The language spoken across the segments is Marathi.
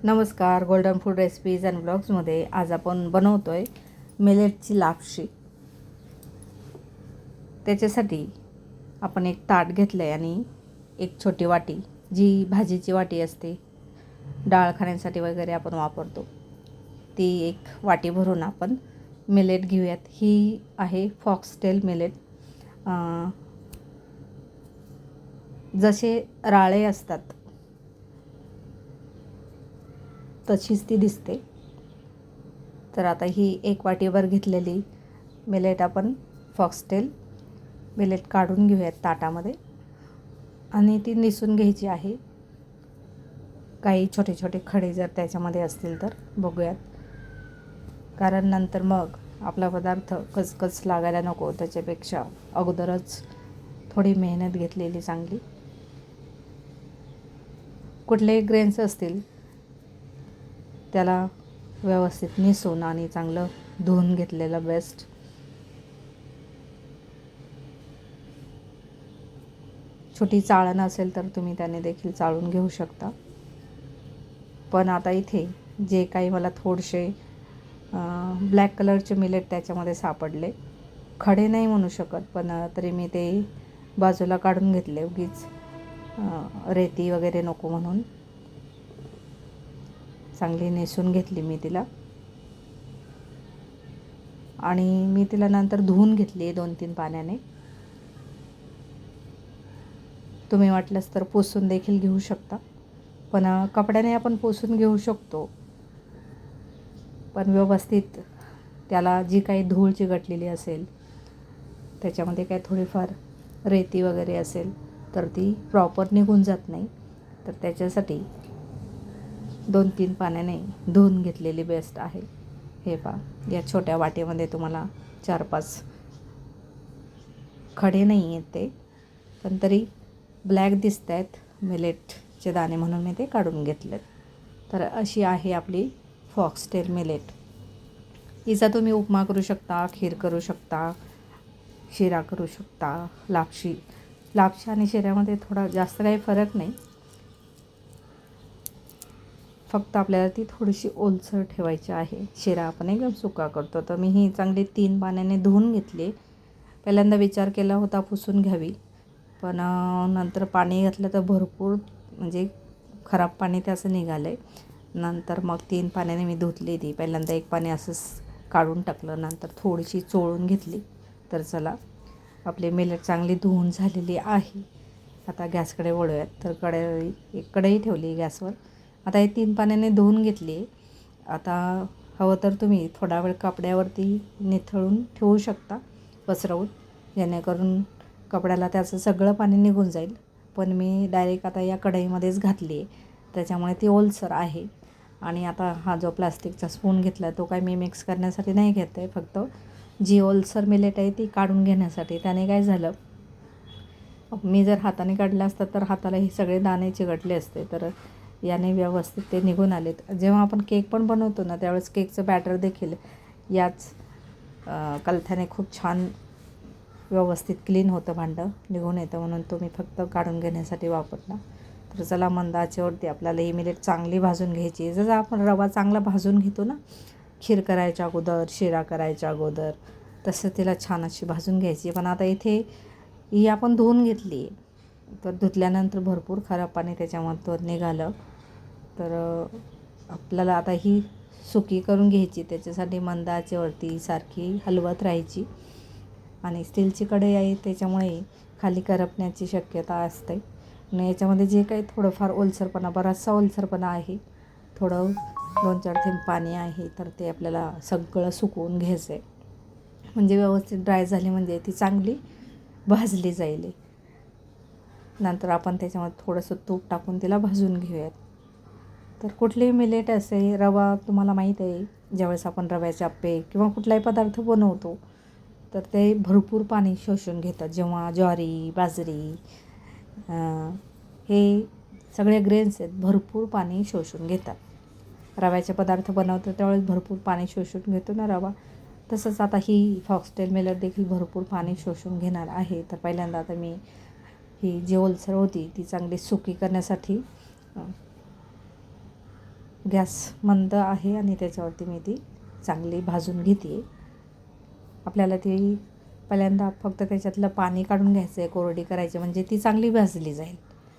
नमस्कार, गोल्डन फूड रेसिपीज अँड ब्लॉग्समध्ये आज आपण बनवतो आहे मिलेटची लापशी. त्याच्यासाठी आपण एक ताट घेतलं आहे आणि एक छोटी वाटी, जी भाजीची वाटी असते, डाळ खाण्यासाठी वगैरे आपण वापरतो, ती एक वाटी भरून आपण मिलेट घेऊयात. ही आहे फॉक्सटेल मिलेट. जसे राळे असतात तशीच ती दिसते. तर आता ही एक वाटीभर घेतलेली मिलेट आपण फॉक्सटेल मिलेट काढून घेऊयात ताटामध्ये आणि ती निसून घ्यायची आहे. काही छोटे छोटे खडे जर त्याच्यामध्ये असतील तर बघूयात, कारण नंतर मग आपला पदार्थ कचकच लागायला नको. त्याच्यापेक्षा अगोदरच थोडी मेहनत घेतलेली चांगली. कुठलेही ग्रेन्स असतील त्याला व्यवस्थित निसून आणि चांगलं धुवून घेतलेलं बेस्ट. छोटी चाळण असेल तर तुम्ही त्याने देखील चाळून घेऊ शकता. पण आता इथे जे काही मला थोडेसे ब्लॅक कलरचे मिलेट त्याच्यामध्ये सापडले, खडे नाही म्हणू शकत, पण तरी मी ते बाजूला काढून घेतले, उगीच रेती वगैरे नको म्हणून. चांगली नेसून घेतली मी तिला आणि मी तिला नंतर धुवून घेतली 2-3 पाण्याने. तुम्ही वाटलंच तर पुसून देखील घेऊ शकता, पण कपड्याने आपण पुसून घेऊ शकतो. पण व्यवस्थित त्याला जी काही धूळ चिकटलेली असेल, त्याच्यामध्ये काय थोडीफार रेती वगैरे असेल तर ती प्रॉपर निघून जात नाही. तर त्याच्यासाठी 2-3 पाण्याने धुवून घेतलेली बेस्ट आहे. हे पहा, या छोट्या वाटीमध्ये तुम्हाला 4-5 खडे नाही आहेत ते, पण तरी ब्लॅक दिसत आहेत मिलेटचे दाणे, म्हणून मी ते काढून घेतलेत. तर अशी आहे आपली फॉक्सटेल मिलेट. हिचा तुम्ही उपमा करू शकता, खीर करू शकता, शिरा करू शकता. लापशी आणि शिऱ्यामध्ये थोडा जास्त काही फरक नाही, फक्त आपल्याला ती थोडीशी ओलसर ठेवायची आहे. शिरा आपण एकदम सुका करतो. तर मी ही चांगली 3 पाण्याने धुवून घेतली. पहिल्यांदा विचार केला होता पुसून घ्यावी, पण नंतर पाणी घातलं तर भरपूर म्हणजे खराब पाणी त्याचं निघालं आहे. नंतर मग 3 पाण्याने मी धुतली ती. पहिल्यांदा एक पाणी असंच काढून टाकलं, नंतर थोडीशी चोळून घेतली. तर चला, आपली मिलेट चांगली धुवून झालेली आहे. आता गॅसकडे वळूयात. तर एक कढई ठेवली गॅसवर. आता हे 3 पाण्याने धुवून घेतली. आता हवं तर तुम्ही थोडा वेळ कपड्यावरती निथळून ठेवू शकता, पसरवून, जेणेकरून कपड्याला त्याचं सगळं पाणी निघून जाईल. पण मी डायरेक्ट आता या कढईमध्येच घातली आहे, त्याच्यामुळे ती ओलसर आहे. आणि आता हा जो प्लास्टिकचा स्पून घेतला तो काय मी मिक्स करण्यासाठी नाही घेत आहे, फक्त जी ओलसर मिलेट आहे ती काढून घेण्यासाठी. त्याने काय झालं, मी जर हाताने काढलं असतं तर हाताला हे सगळे दाणे चिकटले असते. तर याने व्यवस्थित ते निघून आलेत. जेव्हा आपण केक पण बनवतो ना, त्यावेळेस केकचं बॅटर देखील याच कलथ्याने खूप छान व्यवस्थित क्लीन होतं, भांडं निघून येतं, म्हणून तो मी फक्त काढून घेण्यासाठी वापरला. तर चला, मंद आचेवरती आपल्याला ही मिलेट चांगली भाजून घ्यायची. जसं आपण रवा चांगला भाजून घेतो ना खीर करायच्या अगोदर, शिरा करायच्या अगोदर, तसं तिला छान अशी भाजून घ्यायची. पण आता इथे ही आपण धुवून घेतली, तर धुतल्यानंतर भरपूर खराब पाणी त्याच्यामधून निघालं. तर आपल्याला आता ही सुकी करून घ्यायची. त्याच्यासाठी मंद आचेवरती सारखी हलवत राहायची. आणि स्टीलची कढई आहे त्याच्यामुळे खाली करपण्याची शक्यता असते. आणि याच्यामध्ये जे काही थोडंफार ओलसरपणा, बराचसा ओलसरपणा आहे, थोडं 2-4 थेंब पाणी आहे, तर ते आपल्याला सगळं सुकवून घ्यायचं आहे. म्हणजे व्यवस्थित ड्राय झाली म्हणजे ती चांगली भाजली जाईल. नंतर आपण त्याच्यामध्ये थोडंसं तूप टाकून तिला भाजून घेऊयात. तर कुठलीही मिलेट असे, रवा तुम्हाला माहीत आहे, ज्यावेळेस आपण रव्याचे आप्पे किंवा कुठलाही पदार्थ बनवतो तर ते भरपूर पाणी शोषून घेतात. जेव्हा ज्वारी, बाजरी, हे सगळे ग्रेन्स आहेत, भरपूर पाणी शोषून घेतात. रव्याचे पदार्थ बनवतो त्यावेळेस भरपूर पाणी शोषून घेतो ना रवा, तसंच आता ही फॉक्सटेल मिलेट देखील भरपूर पाणी शोषून घेणार आहे. तर पहिल्यांदा आता मी ही जी ओलसर होती ती चांगली सुकी करण्यासाठी गॅस मंद आहे आणि त्याच्यावरती मी ती चांगली भाजून घेते आहे. आपल्याला ती पहिल्यांदा फक्त त्याच्यातलं पाणी काढून घ्यायचं आहे, कोरडी करायची, म्हणजे ती चांगली भाजली जाईल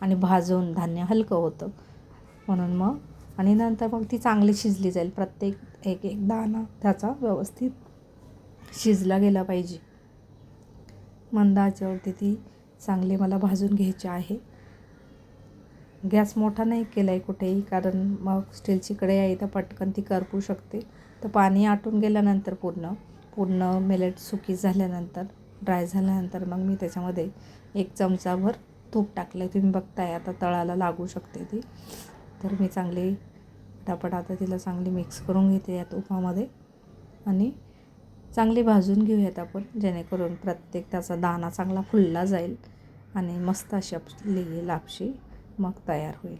आणि भाजून धान्य हलकं होतं म्हणून मग. आणि नंतर मग ती चांगली शिजली जाईल. प्रत्येक एक एक दाणा त्याचा व्यवस्थित शिजला गेला पाहिजे. मंद आचेवरती ती चांगली मला भाजून घ्यायची आहे. गॅस मोठा नाही केला आहे कुठेही, कारण मग स्टीलची कढई आहे तर पटकन ती करपू शकते. तर पाणी आटून गेल्यानंतर पूर्ण मिलेट सुकी झाल्यानंतर, ड्राय झाल्यानंतर मग मी त्याच्यामध्ये 1 चमचाभर तूप टाकलं आहे. तुम्ही बघताय आता तळाला लागू शकते ती. तर मी चांगली पटापट आता तिला चांगली मिक्स करून घेते या तुपामध्ये आणि चांगली भाजून घेऊयात आपण, जेणेकरून प्रत्येक त्याचा दाणा चांगला फुलला जाईल आणि मस्त अशी आपली लापशी मग तयार होईल.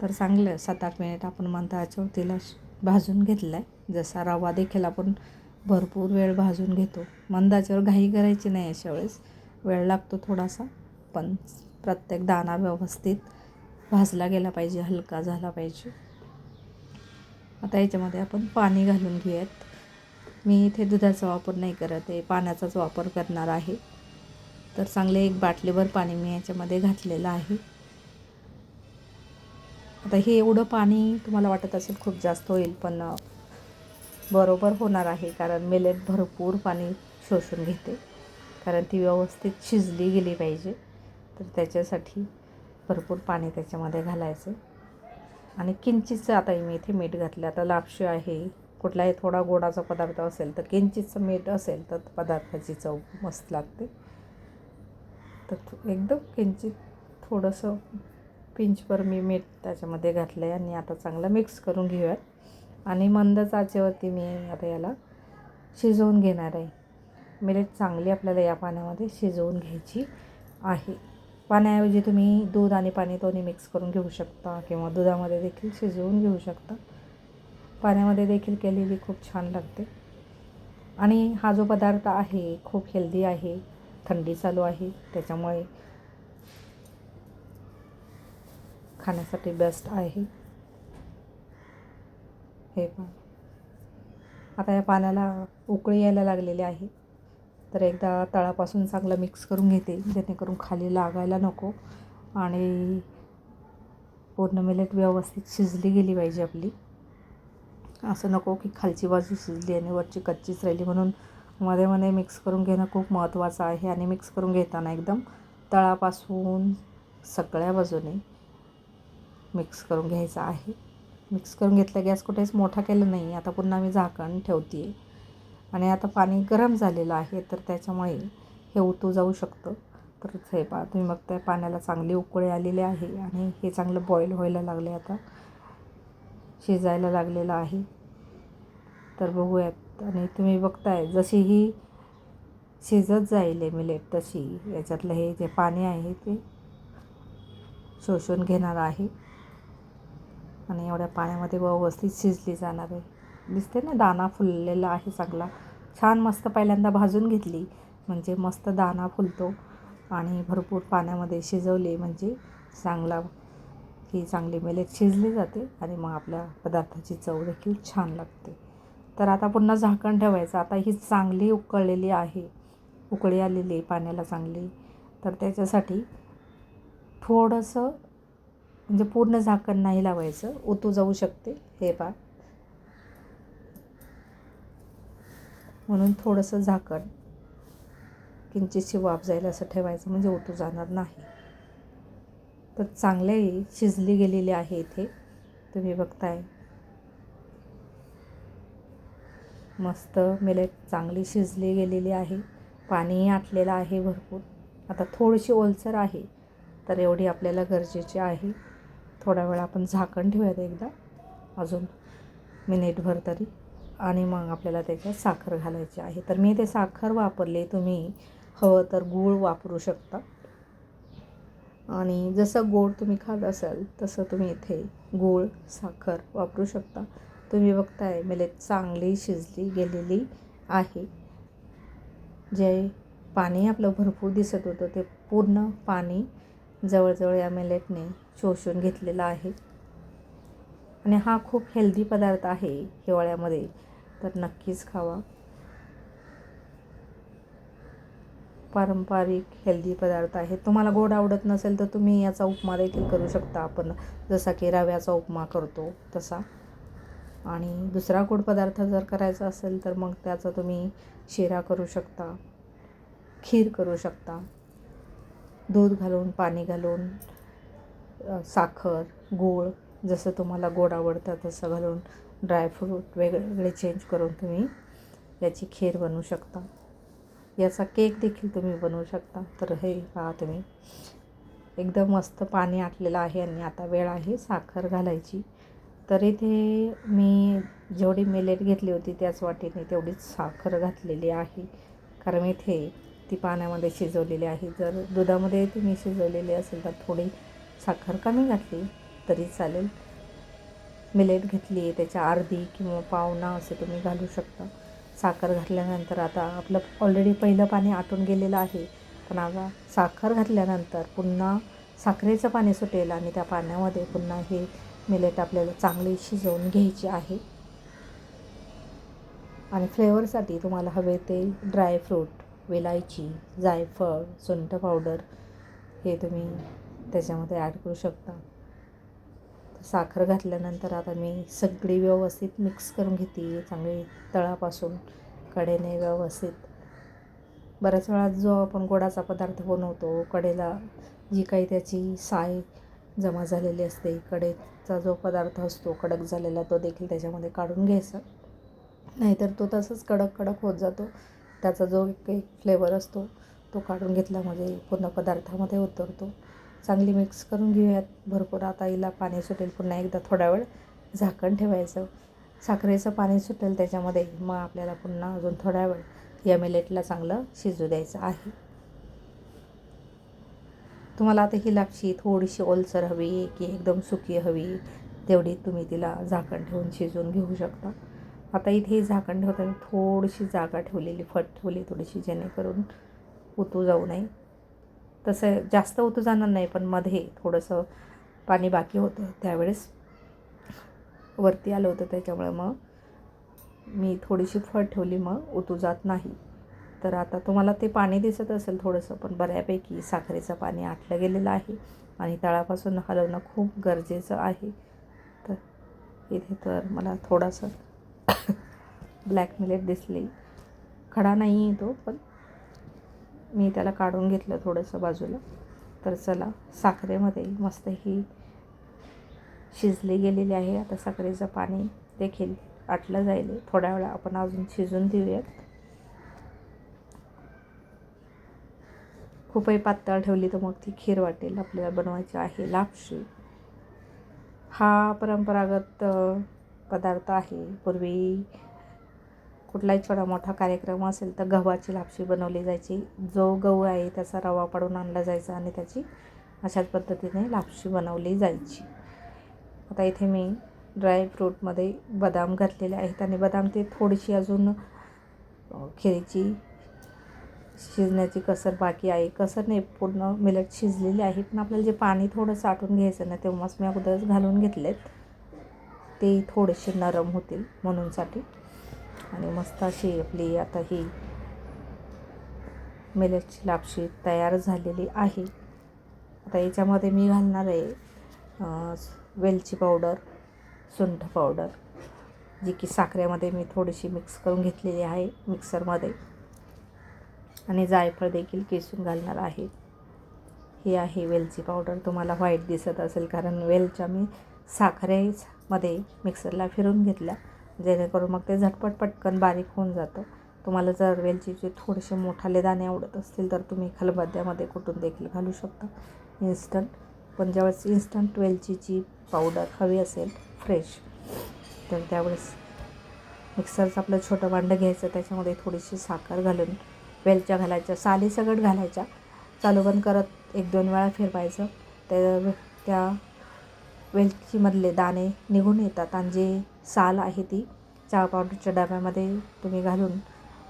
तर चांगलं 7-8 मिनिट आपण मंद आचेवर तिला भाजून घेतलं आहे. जसा रवा देखील आपण भरपूर वेळ भाजून घेतो. मंद आचेवर घाई करायची नाही, अशा वेळेस वेळ लागतो थोडासा, पण प्रत्येक दाणा व्यवस्थित भाजला गेला पाहिजे, हलका झाला पाहिजे. आता याच्यामध्ये आपण पाणी घालून घेऊयात. मी इथे दुधाचा वापर नाही करत आहे, पाण्याचाच वापर करणार आहे. तर चांगले 1 बाटलीभर पाणी मी याच्यामध्ये घातलेलं आहे. आता हे एवढं पाणी तुम्हाला वाटत असेल खूप जास्त होईल, पण बरोबर होणार आहे, कारण मिलेट भरपूर पाणी शोषून घेते, कारण ती व्यवस्थित शिजली गेली पाहिजे. तर त्याच्यासाठी भरपूर पाणी त्याच्यामध्ये घालायचं. आणि किंचितचं आता मी इथे मीठ घातलं. आता लापशी आहे, कुठलाही थोडा गोडाचा पदार्थ असेल तर किंचितचं मीठ असेल तर पदार्थाची चव मस्त लागते. तर एकदम किंचित थोडंसं पिंचभर मी मीठ त्याच्यामध्ये घातलं आहे आणि आता चांगलं मिक्स करून घेऊयात. आणि मंद आचेवरती मी आता याला शिजवून घेणार आहे. मिलेट चांगली आपल्याला या पाण्यामध्ये शिजवून घ्यायची आहे. पाण्याऐवजी तुम्ही दूध आणि पाणी दोन्ही मिक्स करून घेऊ शकता किंवा दुधामध्ये देखील शिजवून घेऊ शकता. पाण्यामध्ये देखील केलेली खूप छान लागते. आणि हा जो पदार्थ आहे खूप हेल्दी आहे, थंडी चालू आहे त्याच्यामुळे खाण्यासाठी बेस्ट आहे. हे पण आता या पाण्याला उकळी यायला लागलेली आहे. तर एकदा तळापासून चांगलं मिक्स करून घेते, जेणेकरून खाली लागायला नको आणि पूर्ण मिलेट व्यवस्थित शिजली गेली पाहिजे आपली. असं नको की खालची बाजू शिजली आणि वरची कच्चीच राहिली. म्हणून मध्ये मध्ये मिक्स करून घेणं खूप महत्त्वाचं आहे. आणि मिक्स करून घेताना एकदम तळापासून सगळ्या बाजूने मिक्स करून घ्यायचं आहे. मिक्स करून घेतलं, गॅस कुठेच मोठा केला नाही. आता पुन्हा मी झाकण ठेवते आहे आणि आता पाणी गरम झालेलं आहे, तर त्याच्यामुळे हे उतू जाऊ शकतं. तर हे तुम्ही बघताय पाण्याला चांगली उकळी आलेली आहे आणि हे चांगलं बॉईल व्हायला लागले, आता शिजायला लागलेलं आहे. तर बघूयात. आणि तुम्ही बघताय जशी ही शिजत जाईल मिलेट, तशी याच्यातलं हे जे पाणी आहे ते शोषून घेणार आहे आणि एवढ्या पाण्यामध्ये व्यवस्थित शिजली जाणार आहे. दिसते ना, दाणा फुललेला आहे चांगला छान. मस्त पहिल्यांदा भाजून घेतली म्हणजे मस्त दाणा फुलतो आणि भरपूर पाण्यामध्ये शिजवली म्हणजे चांगला ही चांगली मिलेट शिजली जाते आणि मग आपल्या पदार्थाची चव देखील छान लागते. तर आता पुन्हा झाकण ठेवायचं. आता ही चांगली उकळलेली आहे, उकळी आलेली पाण्याला चांगली. तर त्याच्यासाठी थोडंसं म्हणजे पूर्ण झाकण नाही लावायचं, उतू जाऊ शकते हे पा, म्हणून थोडंसं झाकण किंचितशी वाफ जाईल असं ठेवायचं, म्हणजे उतू जाणार नाही. तर चांगली शिजली गेलेली आहे इथे तुम्ही बघताय. मस्त मिलेट चांगली शिजली गेलेली आहे, पाणीही आटलेलं आहे भरपूर. आता थोडीशी ओलसर आहे, तर एवढी आपल्याला गरजेची आहे. थोडा वेळ आपण झाकण ठेवूयात एकदा अजून मिनिटभर तरी, आणि मग आपल्याला त्याच्यात साखर घालायची आहे. तर मी ते साखर वापरले, तुम्ही हवं तर गूळ वापरू शकता. आणि जसं गोड तुम्ही खात असाल तसं तुम्ही इथे गूळ साखर वापरू शकता. तुम्ही बघताय मिलेट चांगली शिजली गेलेली आहे. जे पाणी आपलं भरपूर दिसत होतं ते पूर्ण पाणी जवळजवळ या मिलेटने शोषून घेतलेलं आहे. आणि हा खूप हेल्दी पदार्थ आहे हिवाळ्यामध्ये, तर नक्कीच खावा. पारंपरिक हेल्दी पदार्थ आहे. तुम्हाला गोड आवडत नसेल तर तुम्ही याचा उपमा देखील करू शकता, आपण जसा की रव्याचा उपमा करतो तसा. आणि दुसरा गोड पदार्थ जर करायचा असेल तर मग त्याचा तुम्ही शिरा करू शकता, खीर करू शकता. दूध घालून, पाणी घालून, साखर, गूळ, जसं तुम्हाला गोड आवडतं तसं घालून, ड्रायफ्रूट वेगवेगळे चेंज करून तुम्ही याची खीर बनवू शकता. याचा केक देखील तुम्ही बनवू शकता. तर हे पहा तुम्ही, एकदम मस्त पाणी आटलेलं आहे आणि आता वेळ आहे साखर घालायची. तर इथे मी जेवढी मिलेट घेतली होती त्याच वाटीने तेवढीच साखर घातलेली आहे, कारण इथे ती पाण्यामध्ये शिजवलेली आहे. जर दुधामध्ये तुम्ही शिजवलेली असेल तर थोडी साखर कमी घातली तरी चालेल. मिलेट घेतली आहे त्याच्या अर्धी किंवा पावणा असे तुम्ही घालू शकता. साखर घातल्यानंतर आता आपलं ऑलरेडी पहिलं पाणी आटून गेलेलं आहे, पण आता साखर घातल्यानंतर पुन्हा साखरेचं पाणी सुटेल आणि त्या पाण्यामध्ये पुन्हा हे मिलेट आपल्याला चांगली शिजवून घ्यायची आहे. आणि फ्लेवरसाठी तुम्हाला हवे ते ड्रायफ्रूट, वेलायची, जायफळ, सुंठ पावडर हे तुम्ही त्याच्यामध्ये ॲड करू शकता. साखर घातल्यानंतर आता मी सगळी व्यवस्थित मिक्स करून घेते, चांगली तळापासून कडेने व्यवस्थित. बऱ्याच वेळा जो आपण गोडाचा पदार्थ बनवतो, कडेला जी काही त्याची साय जमा झालेली असते, कडेचा जो पदार्थ असतो कडक झालेला तो देखील त्याच्यामध्ये काढून घ्यायचा, नाहीतर तो तसंच कडक होत जातो. त्याचा जो काही फ्लेवर असतो तो काढून घेतला म्हणजे पूर्ण पदार्थामध्ये उतरतो. चांगली मिक्स करून घेऊयात भरपूर. आता हिला पाणी सुटेल, पुन्हा एकदा थोडा वेळ झाकण ठेवायचं. साखरेचं पाणी सुटेल त्याच्यामध्ये, मग आपल्याला पुन्हा अजून थोडा वेळ या मिलेटला चांगलं शिजू द्यायचं आहे. तुम्हाला आता ही लापशी थोडीशी ओलसर हवी की एकदम सुकी हवी, तेवढी तुम्ही तिला झाकण ठेवून शिजवून घेऊ शकता. आता इथे झाकण ठेवताना थोडीशी जागा ठेवलेली, फट ठेवली थोडीशी, जेणेकरून उतू जाऊ नये. तसं जास्त उतू जाणार नाही, पण मध्ये थोडंसं पाणी बाकी होतं त्यावेळेस वरती आलं होतं, त्याच्यामुळे मग मी थोडीशी फट ठेवली, मग उतू जात नाही. तर आता तुम्हाला ते पाणी दिसत असेल थोडंसं, पण बऱ्यापैकी साखरेचं पाणी आटलं गेलेलं आहे आणि तळापासून हलवणं खूप गरजेचं आहे. तर इथे तर मला थोडासा ब्लॅक मिलेट दिसली, खडा नाही आहे तो, पण मी त्याला काढून घेतलं थोडंसं बाजूला. तर चला, साखरेमध्ये मस्त ही शिजली गेलेली आहे. आता साखरेचं पाणी देखील आटलं जाईल. थोड्या वेळा आपण अजून शिजून देऊयात. खूपही पातळ ठेवली तर मग ती खीर वाटेल. आपल्याला बनवायची आहे लापशी. हा परंपरागत पदार्थ आहे. पूर्वी कुठलाही छोटा मोठा कार्यक्रम असेल तर गव्हाची लापशी बनवली जायची. जो गहू आहे त्याचा रवा पाडून आणला जायचा आणि त्याची अशाच पद्धतीने लापशी बनवली जायची. आता इथे मी ड्रायफ्रूटमध्ये बदाम घातलेले आहेत आणि बदाम ते थोडीशी अजून खिरीची शिजण्याची कसर बाकी आहे. कसर नाही, पूर्ण मिलेट शिजलेली आहे, पण आपल्याला जे पाणी थोडं साठून घ्यायचं ना, तेव्हाच मी अगोदरच घालून घेतलेत, ते थोडेसे नरम होतील म्हणूनसाठी. आणि मस्त अशी आपली आता ही मिलेटची लापशी तयार झालेली आहे. आता याच्यामध्ये मी घालणार आहे वेलची पावडर, सुंठ पावडर, जी की साखरेमध्ये मी थोडीशी मिक्स करून घेतलेली आहे मिक्सरमध्ये, आणि जायफळ देखील किसून घालणार आहे. ही आहे वेलची पावडर. तुम्हाला व्हाईट दिसत असेल कारण वेलच्या मी साखरेमध्ये मिक्सरला फिरून घेतल्या, जेणेकरून मग ते झटपट पटकन बारीक होऊन जातं. तुम्हाला जर वेलचीचे थोडेसे मोठाले दाणे आवडत असतील तर तुम्ही खलबत्त्यामध्ये कुटून देखील घालू शकता इन्स्टंट. पण ज्यावेळेस इन्स्टंट वेलचीची पावडर हवी असेल फ्रेश, तर त्यावेळेस मिक्सरचं आपलं छोटं भांडं घ्यायचं, त्याच्यामध्ये थोडीशी साखर घालून वेलच्या घालायच्या, साली सगट घालायच्या, चालू बंद करत 1-2 वेळा फिरवायचं. त्या वेलचीमधले दाणे निघून येतात आणि जे साल आहे ती चहा पावडरच्या डब्यामध्ये तुम्ही घालून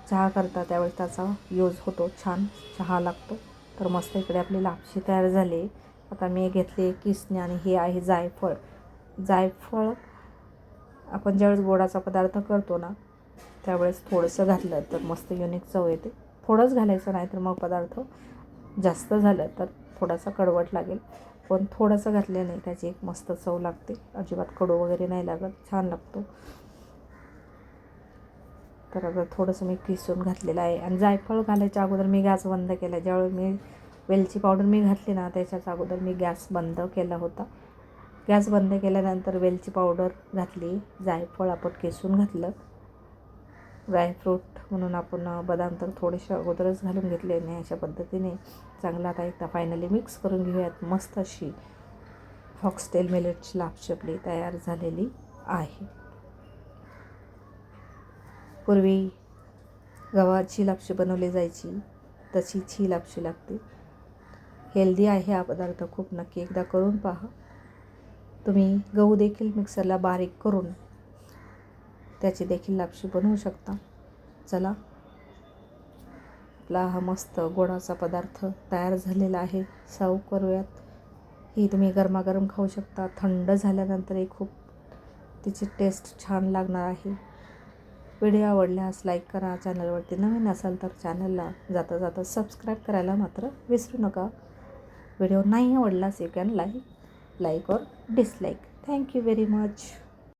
चहा करता त्यावेळेस त्याचा यूज होतो, छान चहा लागतो. तर मस्त इकडे आपली लापशी तयार झाली. आता मी घेतली किसणी आणि हे आहे जायफळ. जायफळ आपण ज्यावेळेस गोडाचा पदार्थ करतो ना त्यावेळेस थोडंसं घातलं तर मस्त युनिक चव येते. थोडंच घालायचं, नाही तर मग पदार्थ जास्त झालं तर थोडासा कडवट लागेल. पण थोडंसं घातल्याने त्याची एक मस्त चव लागते. अजिबात कडू वगैरे नाही लागत, छान लागतो. तर आता थोडंसं मी किसून घातलेलं आहे. आणि जायफळ घालायच्या अगोदर मी गॅस बंद केला. ज्यावेळी मी वेलची पावडर मी घातली ना त्याच्याच अगोदर मी गॅस बंद केला होता. गॅस बंद केल्यानंतर वेलची पावडर घातली, जायफळ आपण किसून घातलं, ड्रायफ्रूट म्हणून आपण बदाम तर थोडेसे अगोदरच घालून घेतले नाही. अशा पद्धतीने चांगला आता एकदा फायनली मिक्स करून घेऊयात. मस्त अशी फॉक्सटेल मिलेटची लापशी आपली तयार झालेली आहे. पूर्वी गव्हाची लापशी बनवली जायची तशीच ही लापशी लागते. हेल्दी आहे हा पदार्थ, खूप नक्की एकदा करून पहा. तुम्ही गहू देखील मिक्सरला बारीक करून त्याची देखील लापशी बनवू शकता. चला, आपला हा मस्त गोडाचा पदार्थ तयार झालेला आहे. सर्व करूयात. ही तुम्ही गरमागरम खाऊ शकता. थंड झाल्यानंतरही खूप तिची टेस्ट छान लागणार आहे. व्हिडिओ आवडल्यास लाईक करा. चॅनलवरती नवीन असाल तर चॅनलला जाता जाता सबस्क्राईब करायला मात्र विसरू नका. व्हिडिओ नाही आवडलास यू कॅन लाईक और dislike. Thank you very much.